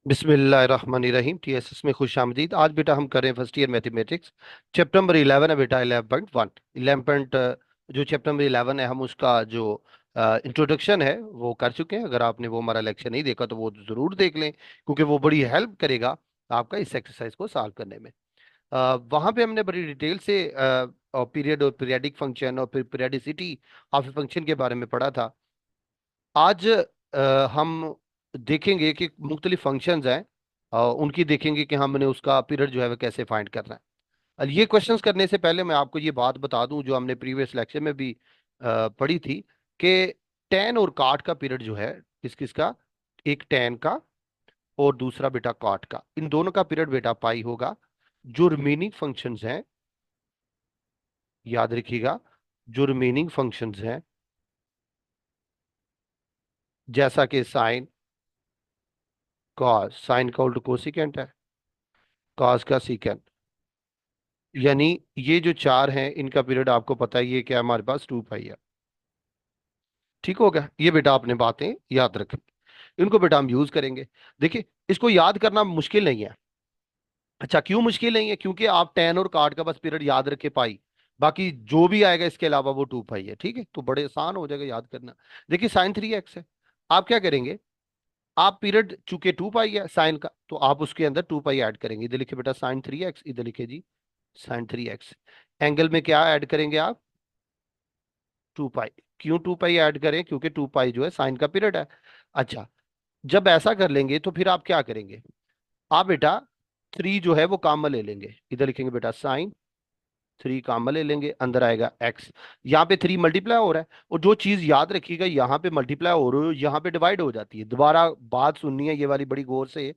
बिस्मिल्लाहिर्रहमानिर्रहीम। टीएसएस में खुश आमदीद। आज बेटा हम करें first year mathematics chapter number 11 है बेटा। 11.1 11 पॉइंट जो चैप्टर नंबर 11 है, हम उसका जो इंट्रोडक्शन है वो कर चुके हैं। अगर आपने वो हमारा लेक्चर नहीं देखा तो वो जरूर देख लें, क्योंकि वो बड़ी हेल्प करेगा आपका इस एक्सरसाइज को सॉल्व करने में। वहां पे हमने बड़ी डिटेल से पीरियड और पीरियाडिक फंक्शन और फिर पीरियडिसिटी ऑफ फंक्शन के बारे में पढ़ा था। आज हम देखेंगे कि मुख्तलिफ फंक्शंस हैं, उनकी देखेंगे कि हमने उसका पीरियड जो है वो कैसे फाइंड करना है। और ये क्वेश्चंस करने से पहले मैं आपको ये बात बता दूं जो हमने प्रीवियस लेक्चर में भी पढ़ी थी कि टेन और काट का पीरियड जो है किस किस का, एक टेन का और दूसरा बेटा काट का, इन दोनों का पीरियड बेटा पाई होगा। जो रिमेनिंग फंक्शंस हैं, याद रखिएगा, जो रिमेनिंग फंक्शंस हैं जैसा कि साइन, कॉस, साइन का उल्टा कोसिकेंट है, कॉस का सीकेंट, यानी ये जो चार हैं इनका पीरियड आपको पता है ये क्या है, हमारे पास 2 पाई है। ठीक हो गया, ये बेटा आपने बातें याद रखें, इनको बेटा हम यूज करेंगे। देखिए, इसको याद करना मुश्किल नहीं है। अच्छा, क्यों मुश्किल नहीं है? क्योंकि आप टेन और कार्ड का बस पीरियड याद रखे पाई, बाकी जो भी आएगा इसके अलावा वो 2 पाई है। ठीक है, तो बड़े आसान हो जाएगा याद करना। देखिए, साइन 3x है। आप क्या करेंगे, आप पीरियड चूंकि 2 पाई है साइन का, तो आप उसके अंदर 2 पाई ऐड करेंगे। इधर लिखे बेटा sin 3x, इधर लिखे जी sin 3x। एंगल में क्या ऐड करेंगे आप? 2 पाई। क्यों 2 पाई ऐड करें? क्योंकि 2 पाई जो है साइन का पीरियड है। अच्छा, जब ऐसा कर लेंगे तो फिर आप क्या करेंगे? आप बेटा 3 जो है वो कॉमन ले लेंगे। इधर लिखेंगे बेटा sin 3 कॉमन ले लेंगे, अंदर आएगा x। यहाँ पे 3 मल्टीप्लाई हो रहा है, और जो चीज याद रखिएगा, यहाँ पे मल्टीप्लाई हो रही हो, यहाँ पे डिवाइड हो जाती है। दोबारा बात सुननी है ये वाली बड़ी गौर से,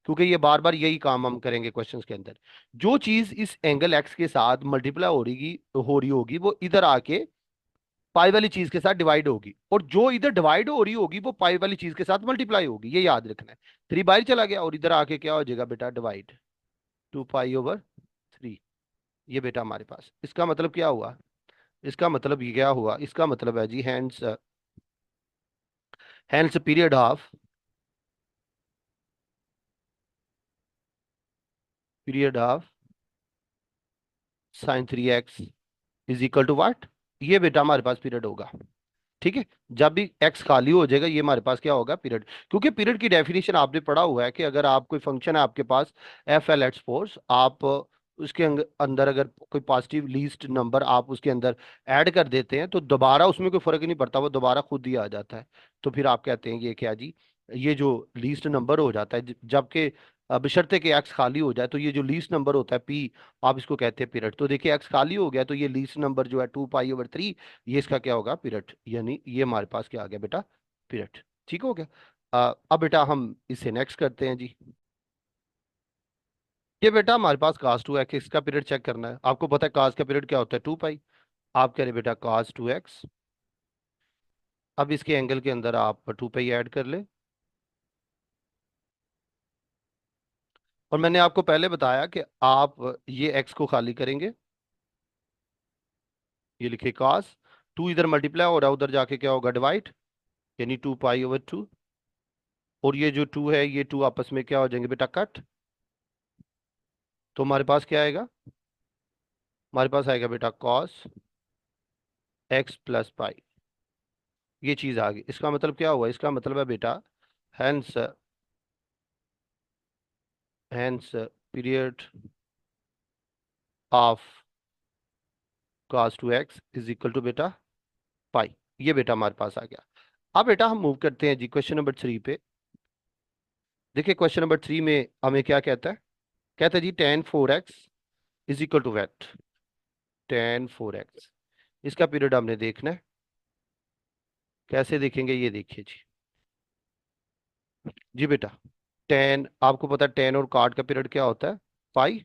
क्योंकि ये बार बार यही काम हम करेंगे क्वेश्चंस के अंदर। जो चीज इस एंगल एक्स के साथ मल्टीप्लाई हो रही होगी वो इधर आके पाई वाली चीज के साथ डिवाइड होगी, और जो इधर डिवाइड हो रही होगी वो पाई वाली चीज के साथ मल्टीप्लाई होगी। ये याद रखना है। 3 बाहर चला गया और इधर आके क्या हो जाएगा बेटा, डिवाइड। 2 pi over 3। ये बेटा हमारे पास, इसका मतलब क्या हुआ? इसका मतलब ये क्या हुआ? इसका मतलब है जी hence, hence period of sin 3x is equal to what? ये बेटा हमारे पास पीरियड होगा। ठीक है, जब भी एक्स खाली हो जाएगा ये हमारे पास क्या होगा, पीरियड। क्योंकि पीरियड की डेफिनेशन आपने पढ़ा हुआ है कि अगर आप कोई फंक्शन है आपके पास, एफ एल एक्स फोर्स, आप उसके अंदर अगर कोई पॉजिटिव लीस्ट नंबर आप उसके अंदर ऐड कर देते हैं तो दोबारा उसमें कोई फर्क नहीं पड़ता, वो दोबारा खुद ही आ जाता है। तो फिर आप कहते हैं ये क्या जी, ये जो लीस्ट नंबर हो जाता है, जबकि बशर्ते कि एक्स खाली हो जाए, तो ये जो लीस्ट नंबर होता है पी, आप इसको कहते हैं पीरियड। तो देखिए, एक्स खाली हो गया तो ये लीस्ट नंबर जो है 2 पाई ओवर 3, ये इसका क्या होगा, पीरियड। यानी ये हमारे पास क्या आ गया बेटा, पीरियड। ठीक हो गया। अब बेटा हम इसे नेक्स्ट करते हैं जी। ये बेटा हमारे पास cos 2x, इसका पीरियड चेक करना है। आपको पता है cos का पीरियड क्या होता है, 2 पाई। आप कह रहे बेटा cos 2x। अब इसके एंगल के अंदर आप 2 पाई ऐड कर ले। और मैंने आपको पहले बताया कि आप ये x को खाली करेंगे, ये लिखे cos। 2 इधर मल्टीप्लाई हो रहा है, उधर जाके क्या होगा, डिवाइड, यानी 2 पाई ओवर 2। और ये जो 2 है ये 2 आपस में क्या हो जाएंगे बेटा, कट। तो हमारे पास क्या आएगा, हमारे पास आएगा बेटा cos x प्लस पाई। ये चीज आ गई। इसका मतलब क्या हुआ? इसका मतलब है बेटा hence, hence period of cos 2x is equal to बेटा पाई। ये बेटा हमारे पास आ गया। अब बेटा हम मूव करते हैं जी क्वेश्चन नंबर 3 पे। देखिए, क्वेश्चन नंबर 3 में हमें क्या कहता है? कहता है जी tan 4x is equal to wait, tan 4x। इसका पीरियड हमने देखना है। कैसे देखेंगे ये देखिए जी। जी बेटा, टेन, आपको पता है टेन और कार्ड का पीरियड क्या होता है, पाई।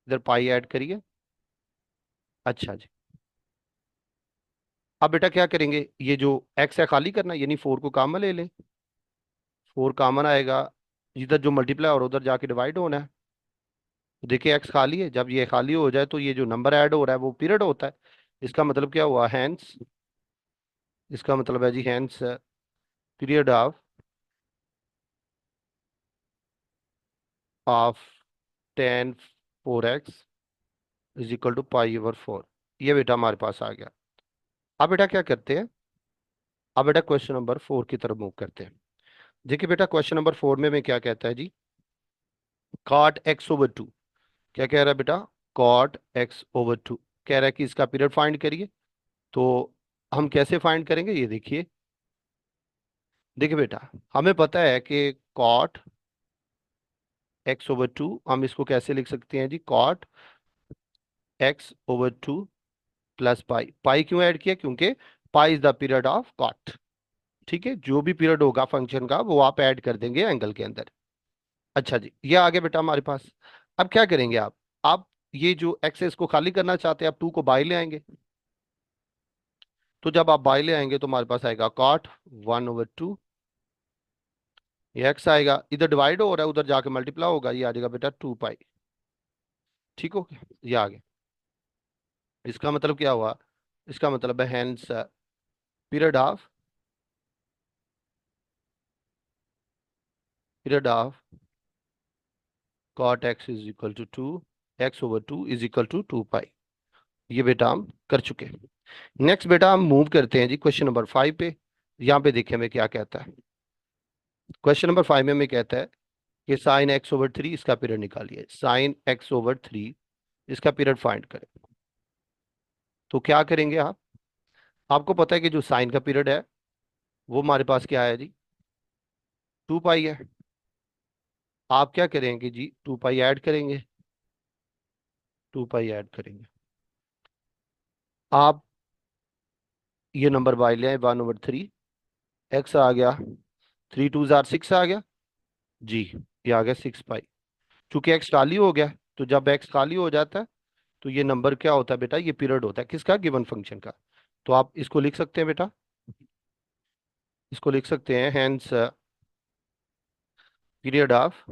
इधर पाई ऐड करिए। अच्छा जी, अब बेटा क्या करेंगे, ये जो एक्स है खाली करना, यानी 4 को कॉमन ले लें। 4 कॉमन आएगा, इधर जो मल्टीप्लाई और उधर जाके डिवाइड होना है। तो देखिए एक्स खाली है, जब ये खाली हो जाए तो ये जो नंबर ऐड हो रहा है वो पीरियड होता है। इसका मतलब क्या हुआ, हैंस, इसका मतलब है जी hence period of of tan 4x is equal to pi. ये बेटा हमारे पास आ गया। अब बेटा क्या करते हैं, अब बेटा क्वेश्चन नंबर 4 की तरफ मूव करते हैं। देखिए बेटा क्वेश्चन नंबर 4 में क्या कहता है जी, cot x/2। क्या कह रहा है बेटा, cot x/2 कह रहा है कि इसका पीरियड फाइंड करिए। तो हम कैसे फाइंड करेंगे ये देखिए। देखिए बेटा हमें पता है कि cot x/2 हम इसको कैसे लिख सकते हैं जी, cot x/2 प्लस पाई। पाई क्यों ऐड किया, क्योंकि pi is the period of cot. ठीक है, जो भी पीरियड होगा फंक्शन का वो आप ऐड कर देंगे एंगल के अंदर। अच्छा जी, ये आ गया बेटा हमारे पास। अब क्या करेंगे आप ये जो एक्सेस को खाली करना चाहते हैं, आप 2 को बाई ले आएंगे। तो जब आप बाई ले आएंगे तो हमारे पास आएगा कॉट 1/2। ये एक्स आएगा, इधर डिवाइड हो रहा है उधर जाके मल्टीप्लाई होगा, ये आ जाएगा बेटा 2 पाई। ठीक हो गया, ये आ गया। इसका मतलब क्या हुआ, इसका मतलब है hence period of period of cot x is equal to 2, x/2 is equal to 2 pi. ये बेटा हम कर चुके हैं। नेक्स्ट बेटा हम मूव करते हैं जी क्वेश्चन नंबर 5 पे। यहाँ पे देखिए हमें क्या कहता है। क्वेश्चन नंबर 5 में हमें कहता है कि sin x/3 इसका पीरियड निकालिए। sin x/3 इसका पीरियड फाइंड करें। तो क्या करेंगे आप, आपको पता है कि जो साइन का पीरियड है वो हमारे पास क्या है जी, 2 पाई है। आप क्या करेंगे जी, 2 पाई ऐड करेंगे, 2 पाई ऐड करेंगे। आप ये नंबर बाई ले आए 1/3, एक्स आ गया, 3 2 6 आ गया जी, ये आ गया 6 पाई। चूंकि एक्स खाली हो गया, तो जब एक्स खाली हो जाता है तो ये नंबर क्या होता है बेटा, ये पीरियड होता है किसका, गिवन फंक्शन का। तो आप इसको लिख सकते हैं बेटा, इसको लिख सकते हैं hence period of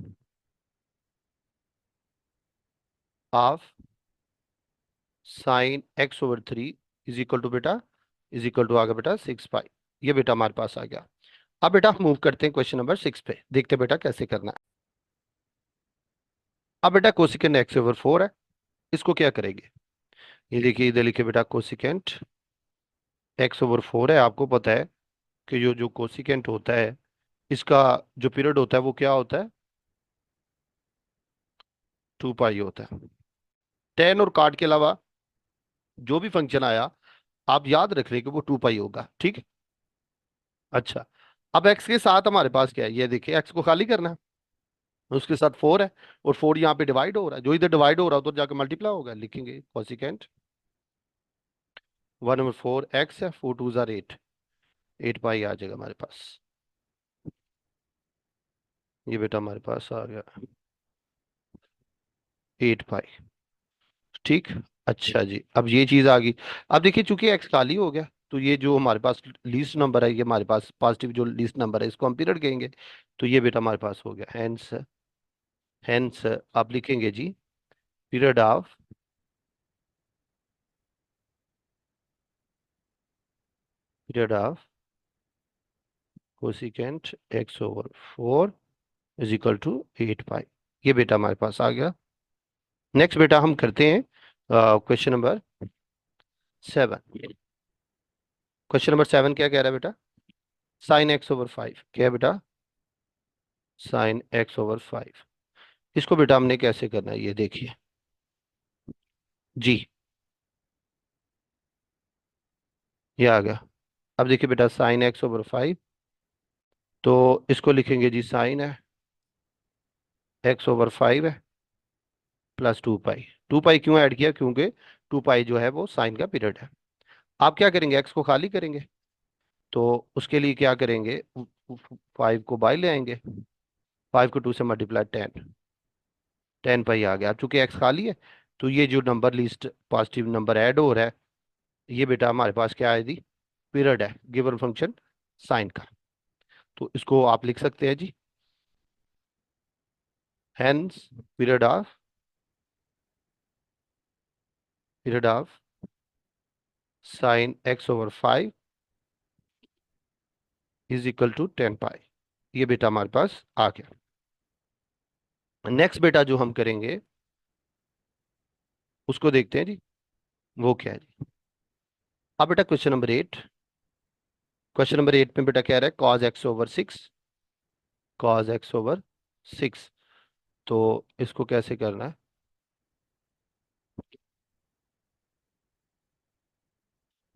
sin x/3 is equal to बेटा, इज इक्वल टू आ गया बेटा 6 पाई। ये बेटा हमारे पास आ गया। अब बेटा मूव करते हैं क्वेश्चन नंबर 6 पे, देखते हैं बेटा कैसे करना है। अब बेटा कोसिकेंट x/4 है, इसको क्या करेंगे। ये देखिए इधर लिखे बेटा कोसिकेंट x/4 है। आपको पता है कि जो जो कोसिकेंट होता है इसका जो पीरियड होता है वो क्या होता है, 2 पाई होता है। टेन और कार्ड के अलावा जो भी फंक्शन आया आप याद रख रहे कि वो 2 पाई होगा, ठीक है। अच्छा, अब एक्स के साथ हमारे पास क्या है, ये देखिए एक्स को खाली करना है, उसके साथ 4 है, और 4 यहाँ पे डिवाइड हो रहा है, जो इधर डिवाइड हो रहा है उधर जाके मल्टीप्लाई होगा, लिखेंगे कॉसिकेंट 1/4 एक्स है, 4 2 8, 8 पाई आ जाएगा हमारे पास। ये बेटा हमारे पास आ गया 8 पाई। ठीक, अच्छा जी, अब ये चीज आ गई। अब देखिए चूंकि एक्स खाली हो गया, तो ये जो हमारे पास लीस्ट नंबर है, ये हमारे पास पॉजिटिव जो लीस्ट नंबर है इसको हम पीरियड कहेंगे। तो ये बेटा हमारे पास हो गया हेंस, हेंस आप लिखेंगे जी period of period of cosecant x/4 is equal to 8 pi. ये बेटा हमारे पास आ गया। नेक्स्ट बेटा हम करते हैं क्वेश्चन नंबर 7। क्वेश्चन नंबर 7 क्या कह रहा है बेटा, sin x/5 क्या है बेटा, sin x/5। इसको बेटा हमने कैसे करना है ये देखिए जी, ये आ गया। अब देखिए बेटा sin x/5, तो इसको लिखेंगे जी साइन है x/5 है प्लस 2 पाई। 2 पाई क्यों ऐड किया, क्योंकि 2 पाई जो है वो साइन का पीरियड है। आप क्या करेंगे, एक्स को खाली करेंगे, तो उसके लिए क्या करेंगे, 5 को बाई ले आएंगे, 5 को 2 से मल्टीप्लाई 10, 10 पाई आ गया। अब चूंकि एक्स खाली है तो ये जो number least positive number add हो रहा है, ये बेटा हमारे पास क्या है जी, पीरियड है गिवन फंक्शन साइन का। तो इसको आप लिख सकते हैं जी hence period of sin x/5 is equal to 10 pi. ये बेटा हमारे पास आ गया। नेक्स्ट बेटा जो हम करेंगे उसको देखते हैं जी, वो क्या है जी। अब बेटा क्वेश्चन नंबर 8 में बेटा कह रहा है cos x/6 तो इसको कैसे करना है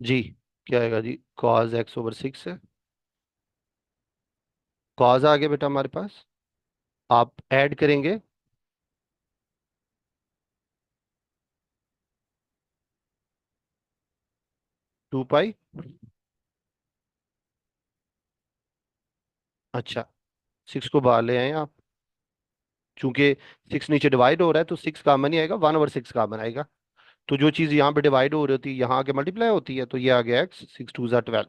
जी। क्या आएगा जी, cos x/6 है। cos आ गया बेटा हमारे पास, आप ऐड करेंगे 2 पाई। अच्छा, 6 को बाहर ले आए आप, चूंकि 6 नीचे डिवाइड हो रहा है तो 6 कॉमन ही आएगा, 1/6 कॉमन आएगा। तो जो चीज यहाँ पे डिवाइड हो रही होती है यहाँ आके मल्टीप्लाई होती है, तो ये आ गया एक्स, 6 2 ज़ा 12,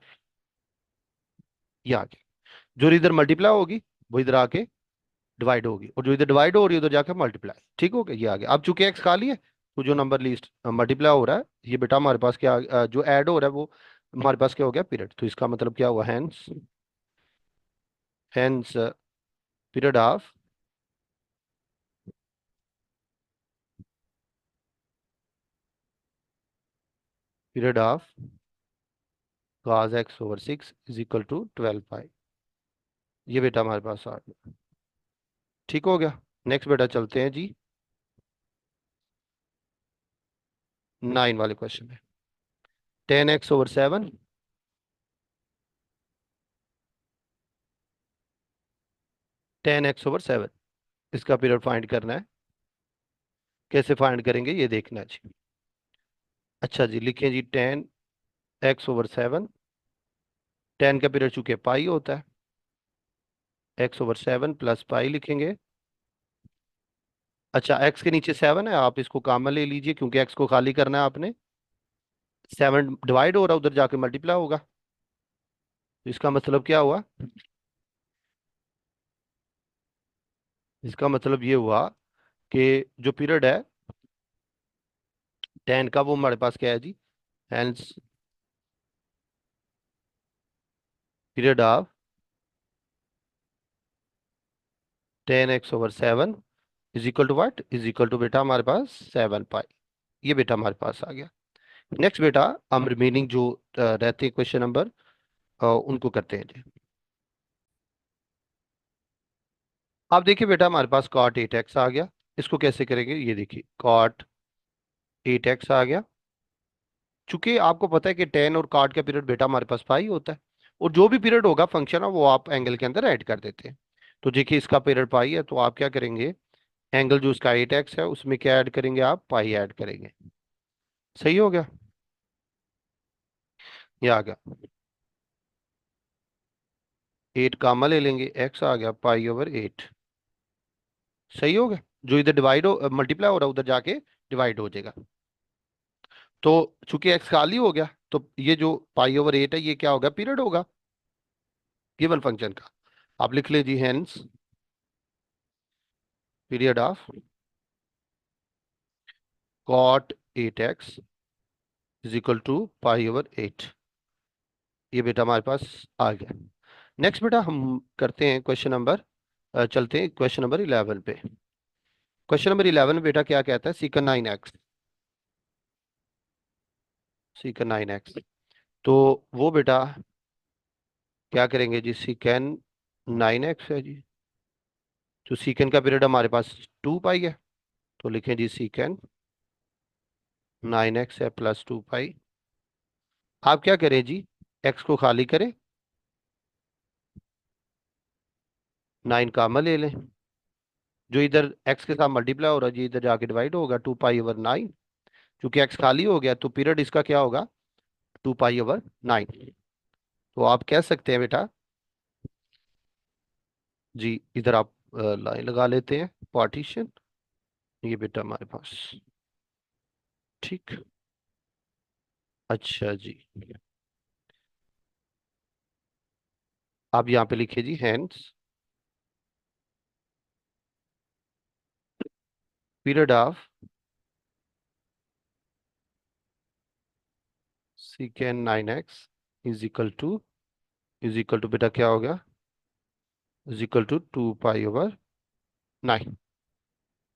ये आ गया। जो इधर मल्टीप्लाई होगी वो इधर आके डिवाइड होगी, और जो इधर डिवाइड हो रही है उधर जाके मल्टीप्लाई, ठीक हो गया, ये आ गया। अब चूंकि एक्स खाली है तो जो नंबर लीस्ट मल्टीप्लाई हो रहा है ये बेटा हमारे पास क्या जो ऐड हो रहा है वो हमारे पास क्या हो गया, पीरियड। तो इसका मतलब क्या हुआ, hence hence period of period of cos x/6 = 12 pi. ये बेटा हमारे पास आ गया, ठीक हो गया। नेक्स्ट बेटा चलते हैं जी 9 वाले क्वेश्चन में। 10x/7, 10x/7 इसका पीरियड फाइंड करना है। कैसे फाइंड करेंगे ये देखना है जी। अच्छा जी, लिखें जी 10x/7। 10 का पीरियड चूंकि पाई होता है, x/7 प्लस पाई लिखेंगे। अच्छा, x के नीचे 7 है, आप इसको कॉमन ले लीजिए क्योंकि x को खाली करना है आपने। 7 डिवाइड हो रहा है उधर जाके मल्टीप्लाई होगा, तो इसका मतलब क्या हुआ, इसका मतलब ये हुआ कि जो पीरियड है 10 का वो हमारे पास क्या है जी, hence period of 10x/7 is equal to what, is equal to बेटा हमारे पास 7 पाई। ये बेटा हमारे पास आ गया। नेक्स्ट बेटा हम रिमेनिंग जो रहते हैं क्वेश्चन नंबर उनको करते हैं जी। आप देखिए बेटा हमारे पास cot 8x आ गया, इसको कैसे करेंगे ये देखिए, cot 8x आ गया। चूंकि आपको पता है कि 10 और cot का पीरियड बेटा हमारे पास पाई होता है, और जो भी पीरियड होगा फंक्शन है वो आप एंगल के अंदर ऐड कर देते हैं। तो देखिए इसका पीरियड पाई है तो आप क्या करेंगे, एंगल जो इसका 8x है उसमें क्या ऐड करेंगे, आप पाई ऐड करेंगे। सही हो गया, ये आ गया। 8 कामा ले लेंगे, x आ गया पाई/8। सही हो गया, जो इधर डिवाइड हो मल्टीप्लाई हो रहा है उधर जाके डिवाइड हो जाएगा। तो चूंकि x खाली हो गया तो ये जो पाई/8 है ये क्या होगा, पीरियड होगा गिवन फंक्शन का। आप लिख लीजिए hence period of cot 8x is equal to pi. ये बेटा हमारे पास आ गया। नेक्स्ट बेटा हम करते हैं क्वेश्चन नंबर, चलते हैं क्वेश्चन नंबर 11 पे। क्वेश्चन नंबर 11 बेटा क्या कहता है, सीकन 9x। तो वो बेटा क्या करेंगे जी, सीकन 9x है जी। तो सीकन का पीरियड हमारे पास 2 पाई है, तो लिखें जी सीकन 9x है प्लस 2 पाई। आप क्या करें जी, एक्स को खाली करें, 9 कामन ले लें, जो इधर एक्स के साथ मल्टीप्लाई हो रहा है जी इधर जाके डिवाइड होगा 2 पाई/9। क्योंकि एक्स खाली हो गया तो पीरियड इसका क्या होगा, 2 पाई/9। तो आप कह सकते हैं बेटा जी, इधर आप लाइन लगा लेते हैं पार्टीशन, ये बेटा हमारे पास, ठीक। अच्छा जी, आप यहाँ पे लिखिए जी hence period of sec 9x is equal to बेटा क्या हो गया, इज इक्वल टू 2 पाई/9।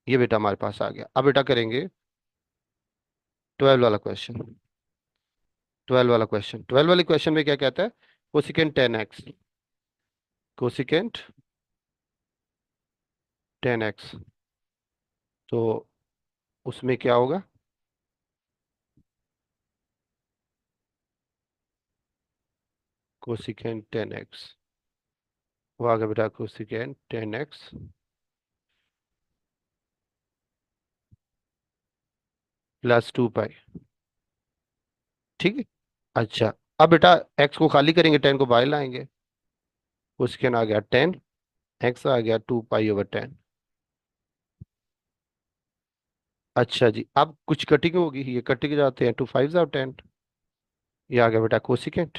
ये बेटा हमारे पास आ गया। अब बेटा करेंगे 12 वाला क्वेश्चन। 12 वाले क्वेश्चन में क्या कहता है? Cosecant 10x। Cosecant 10x। तो उसमें क्या होगा? Cosecant 10x। वो आ गया बेटा कोसिकेंट 10x प्लस 2 पाई। ठीक है। अच्छा, अब बेटा x को खाली करेंगे, 10 को बाहर लाएंगे। कोसिकेंट आ गया 10, x आ गया 2 पाई/10। अच्छा जी, अब कुछ कटिंग होगी, ये कटिंग जाते हैं, 2 5 × 10। ये आ गया बेटा कोसिकेंट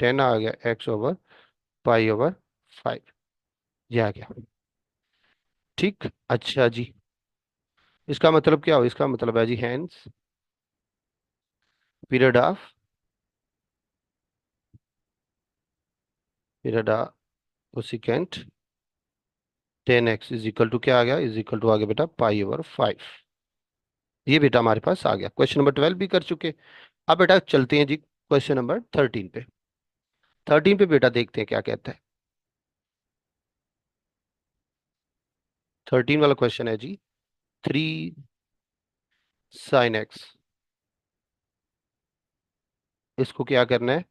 10 आ गया x/पाई/5। ये आ गया। ठीक। अच्छा जी, इसका मतलब क्या हो? इसका मतलब है जी hence period of cosecant 10x is equal to क्या आ गया? इज इक्वल टू आ गया बेटा पाई/5। ये बेटा हमारे पास आ गया। क्वेश्चन नंबर 12 भी कर चुके। अब बेटा चलते हैं जी क्वेश्चन नंबर 13 पे। 13 पे बेटा देखते हैं क्या कहता है। 13 वाला क्वेश्चन है जी 3 sin x। इसको क्या करना है?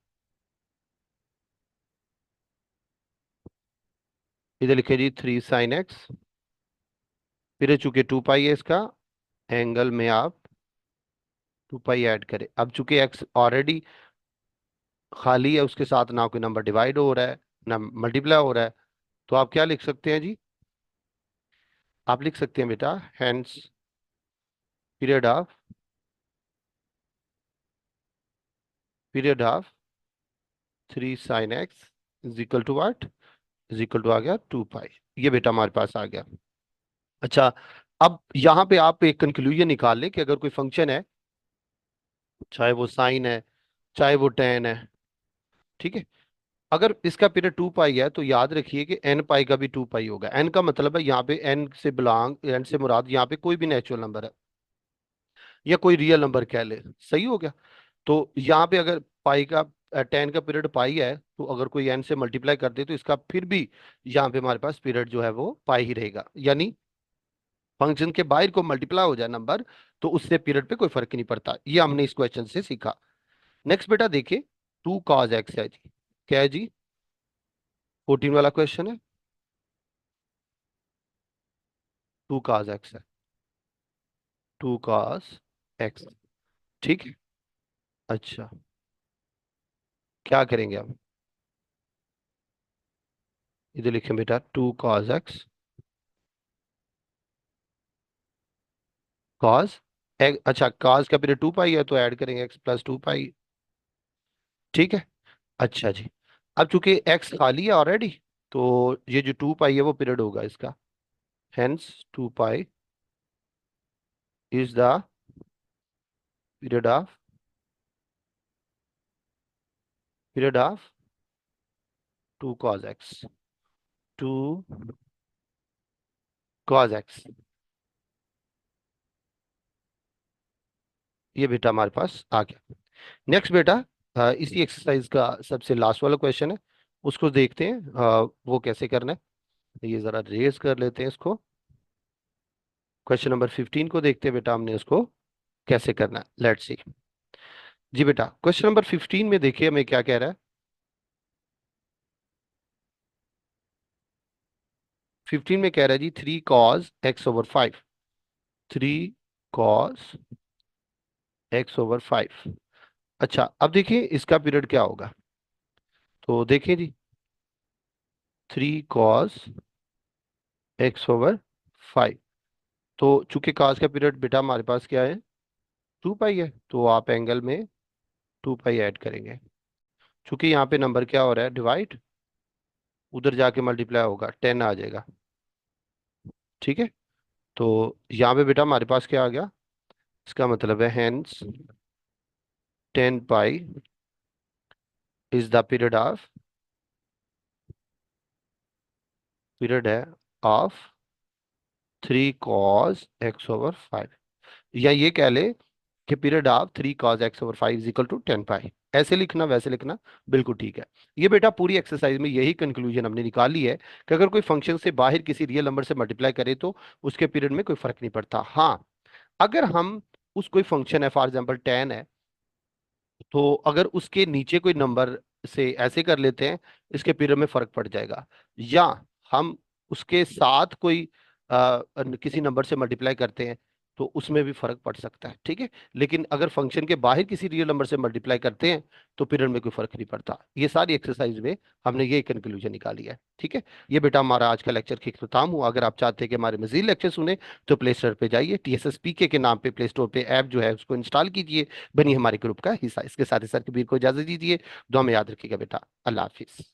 इधर लिखे जी 3 sin x। फिर चूंकि 2 पाई है इसका, एंगल में आप 2 पाई ऐड करें। अब चूंकि एक्स ऑलरेडी खाली है, उसके साथ ना कोई नंबर डिवाइड हो रहा है ना मल्टीप्लाई हो रहा है, तो आप क्या लिख सकते हैं जी? आप लिख सकते हैं बेटा hence period of 3 sin x is equal to what? Is equal to आ गया 2 पाई। ये बेटा हमारे पास आ गया। अच्छा, अब यहाँ पे आप एक कंक्लूजन निकाल लें कि अगर कोई फंक्शन है, चाहे वो साइन है, चाहे वो टेन है, ठीक है, अगर इसका पीरियड 2 पाई है, तो याद रखिए कि एन पाई का भी 2 पाई होगा। एन का मतलब है यहाँ पे एन से बिलोंग, एन से मुराद यहाँ पे कोई भी नेचुरल नंबर है या कोई रियल नंबर कह ले। सही हो गया। तो यहाँ पे अगर पाई का 10 का पीरियड पाई है, तो अगर कोई एन से मल्टीप्लाई कर दे तो इसका फिर भी यहाँ पे हमारे पास पीरियड जो है वो पाई ही रहेगा। यानी फंक्शन के बाहर को मल्टीप्लाई हो जाए नंबर, तो उससे पीरियड पे कोई फर्क नहीं पड़ता। ये हमने इस क्वेश्चन से सीखा। नेक्स्ट बेटा देखिए 2 cos x है जी। क्या है जी? 14 वाला क्वेश्चन है। 2 cos x है। 2 cos x। ठीक है। अच्छा, क्या करेंगे हम? इधर लिखें बेटा 2 cos x cos। अच्छा, cos का पीरियड 2 पाई है, तो ऐड करेंगे x+2 पाई। ठीक है। अच्छा जी, अब चूंकि x खाली है ऑलरेडी, तो ये जो 2 पाई है वो पीरियड होगा इसका। Hence 2 pi is the period of 2 cos x। 2 cos x। ये बेटा हमारे पास आ गया। नेक्स्ट बेटा इसी एक्सरसाइज का सबसे लास्ट वाला क्वेश्चन है, उसको देखते हैं वो कैसे करना है। ये जरा रेज कर लेते हैं इसको। क्वेश्चन नंबर 15 को देखते हैं बेटा, हमने इसको कैसे करना है। Let's see. जी बेटा क्वेश्चन नंबर 15 में देखिए हमें क्या कह रहा है। 15 में कह रहा है जी 3 cos x/5। 3 cos x/5। अच्छा, अब देखिए इसका पीरियड क्या होगा। तो देखिए जी 3 cos x/5। तो चूंकि cos का पीरियड बेटा हमारे पास क्या है? 2 पाई है, तो आप एंगल में 2 पाई ऐड करेंगे। चूंकि यहाँ पे नंबर क्या हो रहा है? डिवाइड। उधर जाके मल्टीप्लाई होगा, 10 आ जाएगा। ठीक है। तो यहाँ पे बेटा हमारे पास क्या आ गया? इसका मतलब है hence 10 pi is the period है ऑफ 3 cos x/5, या ये कह ले कि period of 3 cos x/5 is equal to 10 pi. ऐसे लिखना वैसे लिखना, बिल्कुल ठीक है। ये बेटा पूरी एक्सरसाइज में यही कंक्लूजन हमने निकाली है कि अगर कोई फंक्शन से बाहर किसी रियल नंबर से मल्टीप्लाई करे तो उसके पीरियड में कोई फर्क नहीं पड़ता। हाँ, अगर हम उस कोई फंक्शन है, फॉर एग्जांपल 10 है, तो अगर उसके नीचे कोई नंबर से ऐसे कर लेते हैं, इसके पीरियड में फर्क पड़ जाएगा। या हम उसके साथ कोई किसी नंबर से मल्टीप्लाई करते हैं तो उसमें भी फर्क पड़ सकता है, ठीक है। लेकिन अगर फंक्शन के बाहर किसी रियल नंबर से मल्टीप्लाई करते हैं तो पीरियड में कोई फर्क नहीं पड़ता। ये सारी एक्सरसाइज में हमने ये कंक्लूजन निकाली है, ठीक है। ये बेटा हमारा आज का लेक्चर की इख्तिताम हुआ। अगर आप चाहते हैं कि हमारे मजीद लेक्चर सुने तो प्ले स्टोर पे जाइए, TSSPK के नाम पे प्ले स्टोर पे ऐप जो है उसको इंस्टॉल कीजिए, बनिए हमारे ग्रुप का हिस्सा। इसके साथ ही सर कबीर को इजाजत दीजिए, दुआ में याद रखिएगा बेटा। अल्लाह हाफिज।